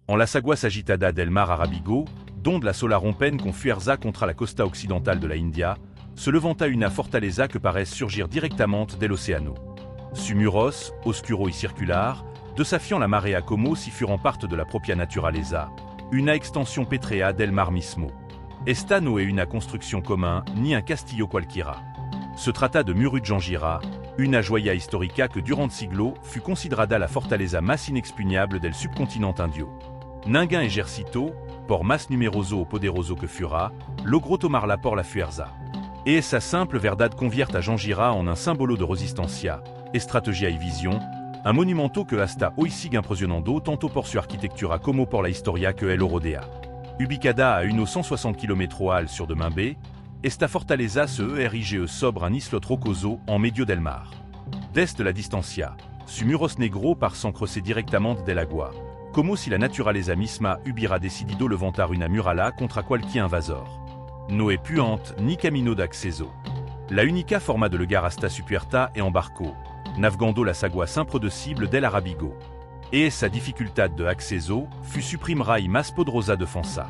En la sagua agitada del mar Arabigo, donde la sola rompen con fuerza contra la costa occidentale de la India, se levanta una fortaleza que paraisse surgir directement dell'océano. Su muros, oscuro y circular, desafiant la marea como si fueran parte de la propia naturaleza, una extensión pétrea del mar mismo. Esta no es una construcción común ni un castillo cualquiera. Se trata de Muru Jangira, una joya histórica que durant siglo fut considerada la fortaleza más inexpugnable del subcontinent indio. Ninguém ejército, por más numeroso o poderoso que fura, logró tomar la por la fuerza. Et esa simple verdad convierte a Jangira en un símbolo de resistencia, estrategia y visión, un monumento que hasta hoy sigue impresionando tanto por su arquitectura como por la historia que él rodea. Ubicada a unos 160 km al sur de Membe, esta fortaleza se erige sobre un islot rocoso en medio del mar. Desde la distancia, su muros negro parecen crecer directamente del agua, como si la naturaleza misma hubiera decidido levantar una muralla contra cualquier invasor. No es puente ni camino de acceso. La única forma de llegar hasta su puerta es en barco, navegando la sagua impredecible del Arabigo. Et esa dificultad de acceso fut suprimera y más poderosa defensa.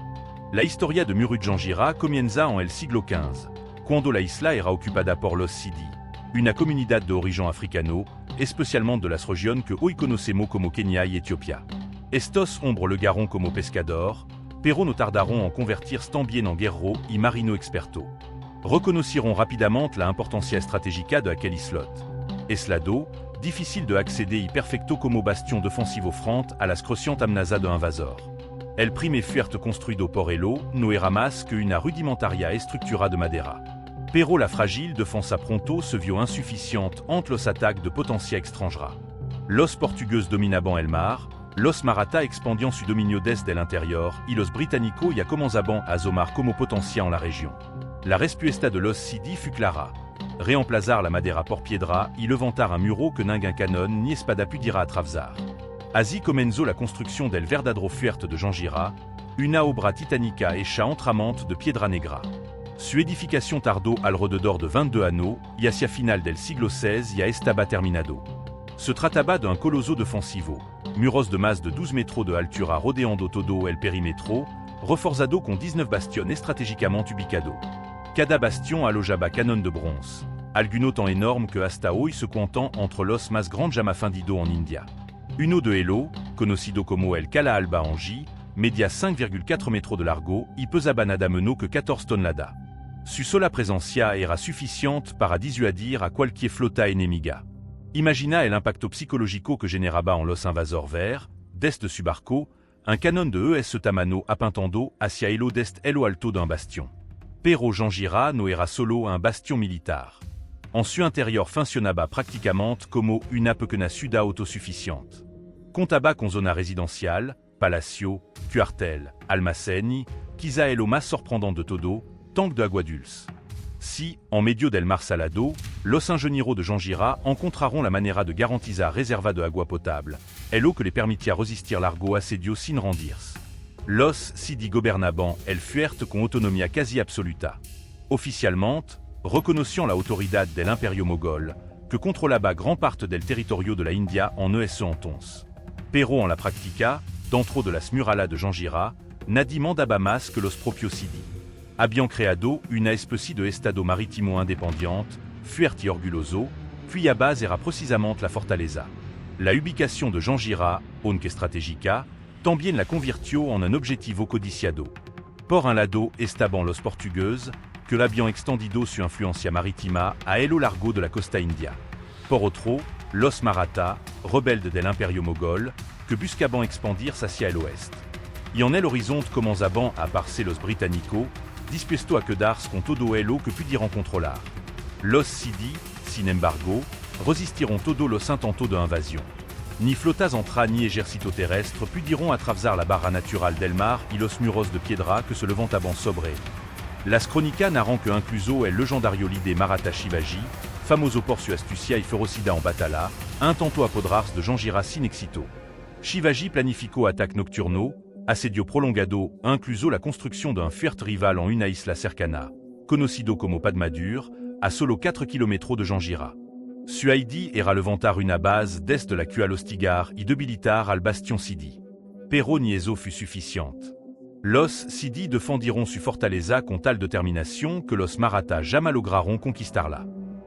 La historia de Muru Jangira comienza en el siglo XV, cuando la isla era ocupada por los Sidi, una comunidad de origen africano, especialmente de las regiones que hoy conocemos como Kenia y Etiopía. Estos hombres llegaron como pescador, pero no tardaron en convertirse también en guerrero y marino experto. Reconocieron rapidamente la importancia estratégica de aquel islot. Eslado, difficile de acceder y perfecto como bastion defensivo frente a las crecientes amenazas de invasor. El primer fuerte construido por Elo no era más que una rudimentaria estructura de madera. Pero la fragile defensa pronto se vio insuficiente ante los ataques de potencia extranjera. Los portugueses dominaban el mar, los maratha expandiant su dominio desde el interior y los británicos ya comenzaban a asomar como potencia en la región. La respuesta de los Sidi fut clara. Reemplazar la madera por piedra y levantar un muro que ninguém canon ni espada pudiera atravesar. Así comenzó la construcción del verdadero fuerte de Jangira, una obra titánica hecha enteramente de piedra negra. Su edificación tardó alrededor de 22 años y hacia final del siglo XVI ya estaba terminado. Se trataba de un coloso defensivo, muros de más de 12 metros de altura rodeando todo el perímetro, reforzado con 19 bastions estratégicamente ubicados. Cada bastion alojaba canon de bronce, alguno tan enorme que hasta hoy se cuentan entre los más grandes jamais fundidos en India. Uno de Elo, conocido como el Cala Alba Angi, media 5,4 metros de largo y pesaba nada menos que 14 toneladas. Su sola presencia era suficiente para disuadir a cualquier flota enemiga. Imagina el impacto psicológico que generaba en los invasores ver, desde su barco, un canon de ese tamaño apuntando hacia Elo desde el alto d'un bastion. Pero Jangira no era solo un bastion militar. En su interior funcionaba prácticamente como una pequeña ciudad autosuficiente. Contaba con zona residencial, palacio, cuartel, almacén y, quizá el más sorprendente de todo, tanque de agua dulce. Si, en medio del mar salado, los ingenieros de Jangira encontraron la manera de garantizar reserva de agua potable, el eau que les permitía resistir largo asedio sin rendirse. Los Sidi gobernaban el fuerte con autonomía casi absoluta. Oficialmente, reconociant la autoridad del imperio mogol, que controlaba gran parte del territorio de la India en ese entonces. Pero en la práctica, dentro de las murallas de Jangira, nadie mandaba más que los propios Sidi. Habían creado una especie de estado marítimo independiente, fuerte y orgulloso, cuya base era precisamente la fortaleza. La ubicación de Jangira, aunque estratégica, también la convirtió en un objetivo codiciado. Por un lado estaban los portugueses, que habían extendido su influencia marítima a lo largo de la costa india. Por otro, los maratha, rebeldes del imperio mogol, que buscaban expandirse hacia el oeste. Y en el horizonte comenzaban a aparecer los británicos, dispuestos a quedarse con todo lo que pudieran controlar. Los Sidi, sin embargo, resistieron todos los intentos de invasión. Ni flotas entra ni ejército terrestre pudieron atravesar la barra natural del mar y los muros de piedra que se levantaban sobre. Las crónicas narran que incluso el legendario líder Maratha Shivaji, famoso por su astucia y ferocidad en batalla, intentó apoderarse de Jangira sin éxito. Shivaji planificó ataque nocturno, asedio prolongado, incluso la construcción d'un fuerte rival en una isla cercana, conocido como Padmadur, a solo 4 km de Jangira. Su idea era levantar una base desde la cual hostigar y debilitar al bastion Sidi. Pero nieso fut sufficiente. Los Sidi defendiront su fortaleza con tal determinación que los Maratha jamais lograron conquistarla.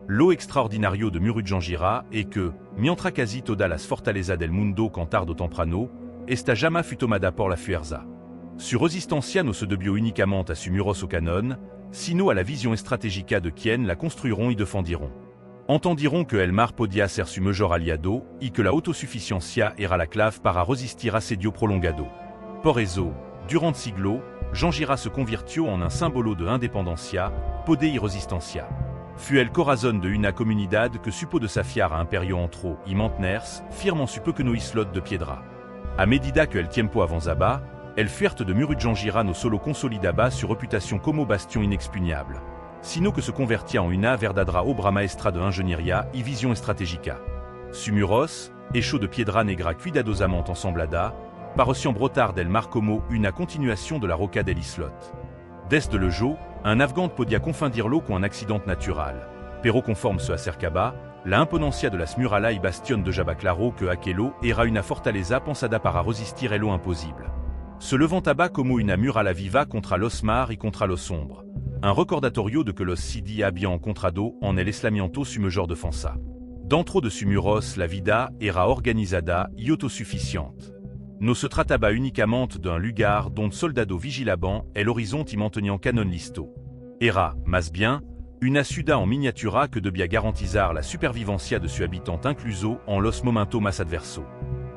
Lo extraordinario de Murujangira est que, mientras casi toda las fortaleza del mundo cantardo temprano, esta jamais fut tomada por la fuerza. Su resistencia no se debió únicamente a su muros au canon, sino a la vision stratégica de quien la construiront y defendiront. Entendiront que el mar podia ser su mejor aliado y que la autosuficiencia era la clave para resistir asedio prolongado. Por eso, durant siglo, Jangira se convirtió en un símbolo de independencia, poder y resistencia. Fut el corazón de una comunidad que supo desafiar a imperio entro y manteners, firme en su pequeño islot de piedra. A medida que el tiempo avanzaba, el fuerte de Murujangira no solo consolidaba su reputación como bastion inexpugnable, sino que se convertía en una verdadera obra maestra de ingeniería y visión estratégica. Su muros, hecho de piedra negra cuidadosamente ensamblada, parecían brotar del mar como una continuación de la roca del islot. Desde le jour, un Afghan podia confundirlo con un accident natural, pero conforme se acercaba, la imponencia de las murallas y bastion de Java claro que aquello era una fortaleza pensada para resistir lo imposible. Se levantaba como una muralla viva contra los mar y contra los sombra, un recordatorio de que los Sidi habían encontrado en el aislamiento su mejor defensa. Dentro de su muros la vida era organizada y autosuficiente. No se trataba únicamente d'un lugar donde soldado vigilaban el horizon y mantenían canon listo. Era, más bien, una ciudad en miniatura que debía garantizar la supervivencia de su habitant incluso en los momentos más adversos.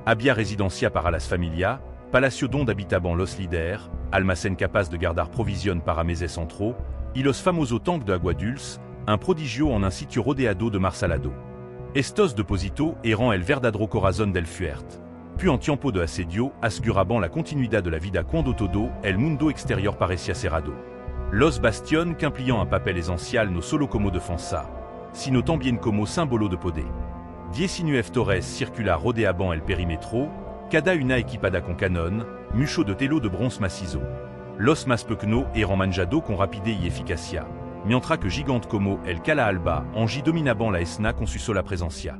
Había residencia para las familias, palacio donde habitaban los líderes, almacén capaz de guardar provisions para meses centraux, y los famosos tanques de agua dulce, un prodigio en un sitio rodeado de mar salado. Estos depósitos eran el verdadero corazón del fuerte. Puis en tiempo de asedio, aseguraban la continuidad de la vida cuando todo el mundo exterior parecía cerrado. Los bastion cumplían un papel esencial no solo como defensa, sino también como símbolo de poder. 19 torres circulares rodeaban el perímetro, cada una equipada con canon, mucho de telo de bronce macizo. Los más pequeños eran manjado con rapidez y eficacia, mientras que gigantes como el Cala Alba en dominaban la esna con su sola presencia.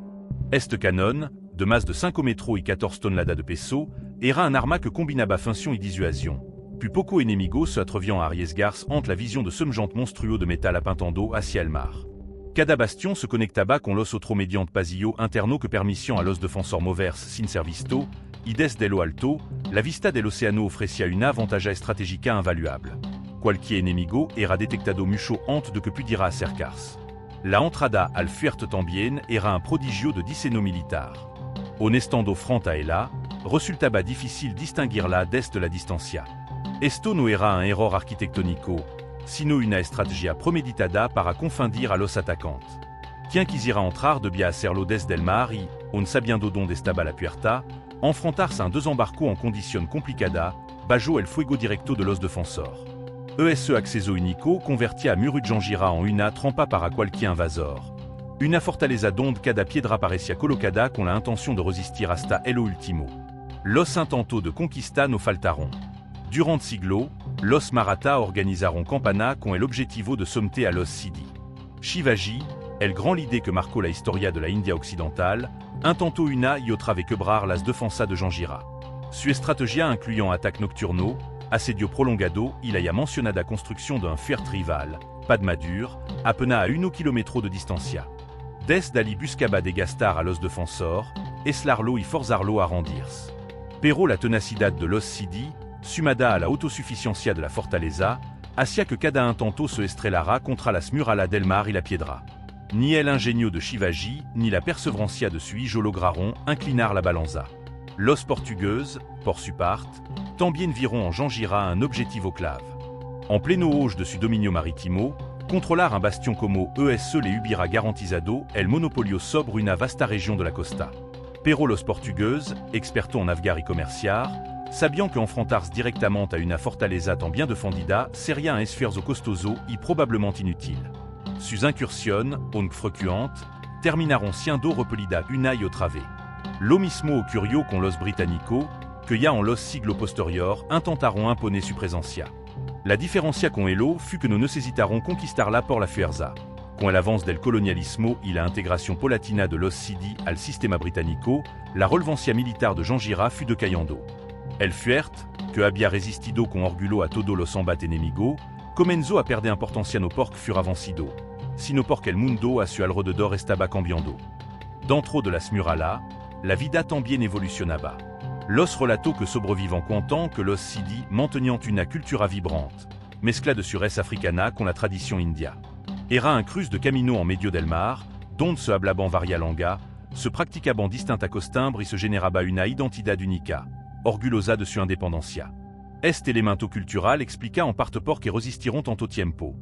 Este canon, de más de 5 metros y 14 toneladas de peso, era un arma que combinaba función y disuasion. Puis poco enemigo se atreviant a arriesgarse entre la vision de semejante monstruo de métal apintando hacia el mar. Cada bastion se conectaba con los otro mediante pasillo interno que permission a los defensores movers sin ser visto, y desde lo alto, la vista del océano ofrecía una ventaja estratégica invaluable. Cualquier enemigo era detectado mucho antes de que pudiera acercarse. La entrada al fuerte también era un prodigio de diseño militar. En estando frente a ella, resultaba difícil distinguirla desde la distancia. Esto no era un error arquitectónico, sino una estrategia premeditada para confundir a los atacantes. Quien quisiera entrar debía hacerlo desde el mar y, aun sabiendo dónde estaba la puerta, enfrentarse a un desembarco en condición complicada, bajo el fuego directo de los defensores. Ese acceso único convertía a Murujangira en una trampa para cualquier invasor. Una fortaleza donde cada piedra parecía colocada con la intención de resistir hasta el último. Los intentos de conquista no faltaron. Durant siglo, los Maratha organizaron campana con el objetivo de someter a los Sidi. Shivaji, el gran líder que marcó la historia de la India occidental, intentó una y otra vez quebrar las defensas de Jangira. Su estrategia incluyant ataque nocturno, asedio prolongado y la ya mencionada construcción d'un fuerte rival, Padmadur, apenas a 1 kilómetro de distancia. Desde allí buscaba desgastar a los defensores, eslarlo y forzarlo a rendirse. Pero la tenacidad de los Sidi, sumada a la autosuficiencia de la fortaleza, hacía que cada intento se estrelara contra las murallas del mar y la piedra. Ni el ingenio de Shivaji, ni la perseverancia de su hijo lograron inclinar la balanza. Los portugueses, por su parte, también vieron en Jangira un objetivo clave. En pleno auge de su dominio marítimo, controlar un bastion como ese le hubiera garantizado el monopolio sobre una vasta región de la costa. Pero los portugueses, expertos en navegar y comerciar, sabiant que enfrentarse directamente a una fortaleza tan bien defendida sería un esfuerzo costoso y probablemente inutile. Sus incursiones, aunque frecuentes, terminaron siendo repelidas una y otra vez. Lo mismo ocurrió con los británicos, que ya en los siglos posteriores intentaron imponer su presencia. La diferencia con ello fut que no necesitaron conquistarla por la fuerza. Con el avance del colonialismo y la integración paulatina de los Sidi al sistema británico, la relevancia militar de Jangira fut decayendo. El fuerte, que había resistido con orgullo a todo los embates enemigo, comenzo a perder importancia no porc fur avancido, sino porque el mundo a su alrededor estaba cambiando. Dentro de las murallas, la vida también evolucionaba. Los relato que sobrevivant content que los Sidi maintenant una cultura vibrante, mezcla de suresse africana con la tradición india. Era un cruz de camino en medio del mar, donde se hablaban varia langa, se practicaban distinta costumbre y se generaba una identidad única, orgullosa de su independencia. Este elemento cultural explica en parte por que resistiront tanto tiempo.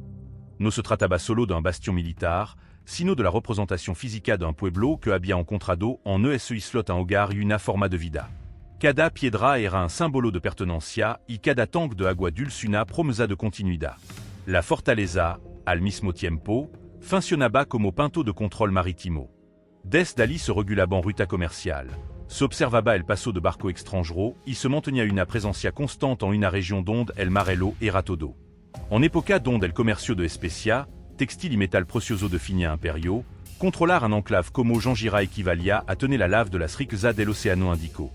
No se trataba solo d'un bastion militar, sino de la representación física d'un pueblo que había encontrado en ese islot un hogar y una forma de vida. Cada piedra era un símbolo de pertenencia y cada tanque de agua dulce una promesa de continuidad. La fortaleza, al mismo tiempo, funcionaba como punto de control marítimo. Desde allí se regulaban ruta comercial, se observaba el paso de barcos extranjeros y se mantenía una presencia constante en una región donde el marelo era todo. En época donde el comercio de especia, textil y metal precioso definía imperio, controlar un enclave como Jangira equivalía a tener la lave de las riquezas del Océano Índico.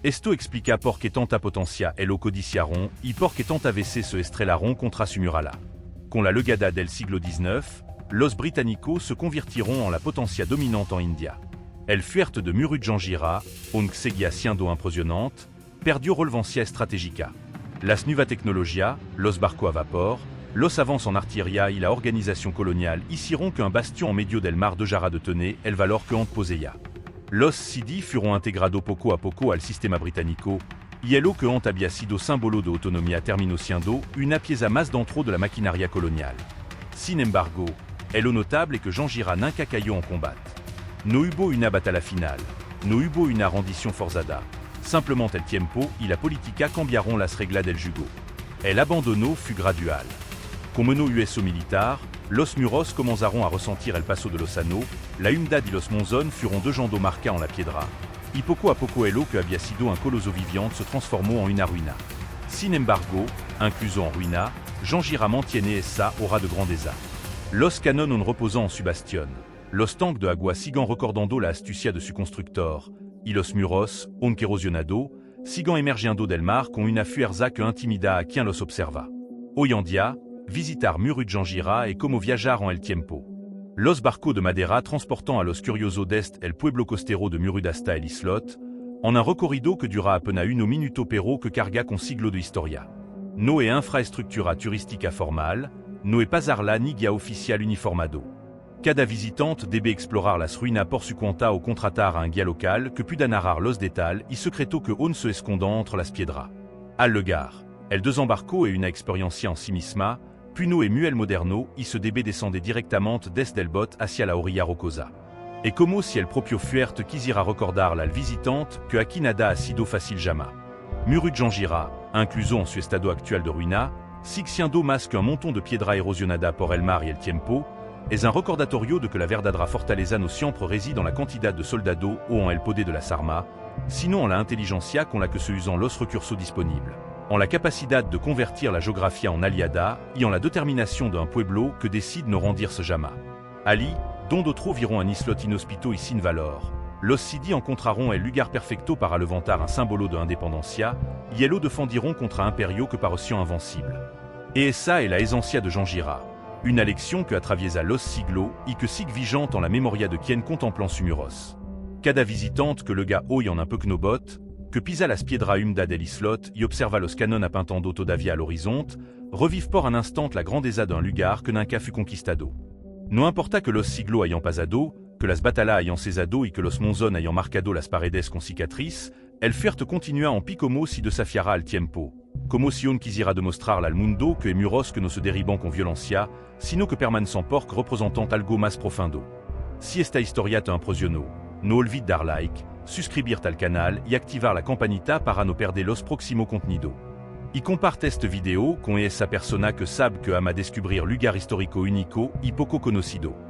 Esto explica por qué tanta potencia lo codiciaron y por qué tanta veces se estrelaron contra su muralla. Con la llegada del siglo XIX, los británicos se convirtieron en la potencia dominante en India. El fuerte de Murud Jangira, aunque seguía siendo impresionante, perdió relevancia estratégica. Las nuevas tecnologías, los barcos a vapor, los avances en artillería y la organización colonial hicieron qu'un bastion en medio del mar de Jara de tener el valor que poseía. Los Sidi fueron integrados poco a poco al sistema británico, y el que había sido símbolo de autonomía terminó siendo una pieza más dentro de la maquinaria colonial. Sin embargo, lo notable es que Jangira nunca cayó en combate. No hubo una batalla final, no hubo una rendición forzada. Simplement el tiempo y la política cambiaron las reglas del juego. El abandono fut gradual. Como no hubo militar, los muros comenzaron a ressentir el paso de los años, la humedad y los monzones fueron dejando marca en la piedra, y poco a poco el que había sido un coloso viviente se transformó en una ruina. Sin embargo, incluso en ruina, Jangira mantiene esa aura de grandeza. Los canones reposan en su bastión, los tanques de agua siguen recordando la astucia de su constructor, y los muros, aunque erosionado, siguen emergiendo del mar con una fuerza que intimida a quien los observa. Hoy en día, visitar Murud Jangira es como viajar en el tiempo. Los barcos de madera transportant a los curiosos desde el pueblo costero de Murud hasta el islot, en un recorrido que dura apenas 1 minuto pero que carga con siglo de historia. No es infraestructura turística formal, no es pasarla ni guía oficial uniformado. Cada visitante debe explorar las ruinas por su cuenta o contratar a un guía local que pueda narrar los detalles y secretos que aún se escondan entre las piedras. Al lugar, el desembarco es una experiencia en sí misma, puis no es muy moderno y se debe descender directamente desde el bote hacia la orilla rocosa. Es como si el propio fuerte quisiera recordarle al visitante que aquí nada ha sido fácil jamais. Murud Jangira, incluso en su estado actual de ruina, sigue siendo más que un montón de piedra erosionada por el mar y el tiempo, es un recordatorio de que la verdadera fortaleza no siempre réside en la cantidad de soldados o en el poder de las armas, sino en la inteligencia con la que se usan los recursos disponibles, en la capacidad de convertir la geografía en aliada y en la determinación d'un pueblo que décide no rendirse jamais. Ali, donde otros vieron un islot inhospito y sin valor, los Sidi encontraron el lugar perfecto para levantar un símbolo de independencia y lo defendiront contra imperio que pareció invencible. Et esa es la esencia de Jangira, una lección que atraviesa los siglos y que sigue vigente en la memoria de quien contemplan su muros. Cada visitante que lega hoy en un pequenobot, que pisa las piedras húmedas del islot y observa los canones apintando todavía al horizonte, revive por un instant la grandeza d'un lugar que nunca fut conquistado. No importa que los siglos hayan pasado, que las batallas hayan cesado y que los monzones hayan marcado las paredes con cicatrices, el fuerte continúa en pie como si desafiara al tiempo, como si on quisiera demostrarle al mundo que muros que no se derriban con violencia, sino que permanecen porque representan algo más profundo. Si esta historia te impresionó, no olvides dar like, suscribirte al canal y activar la campanita para no perder los próximos contenidos. Y comparte este video con esa persona que sabe que ama descubrir lugar histórico único y poco conocido.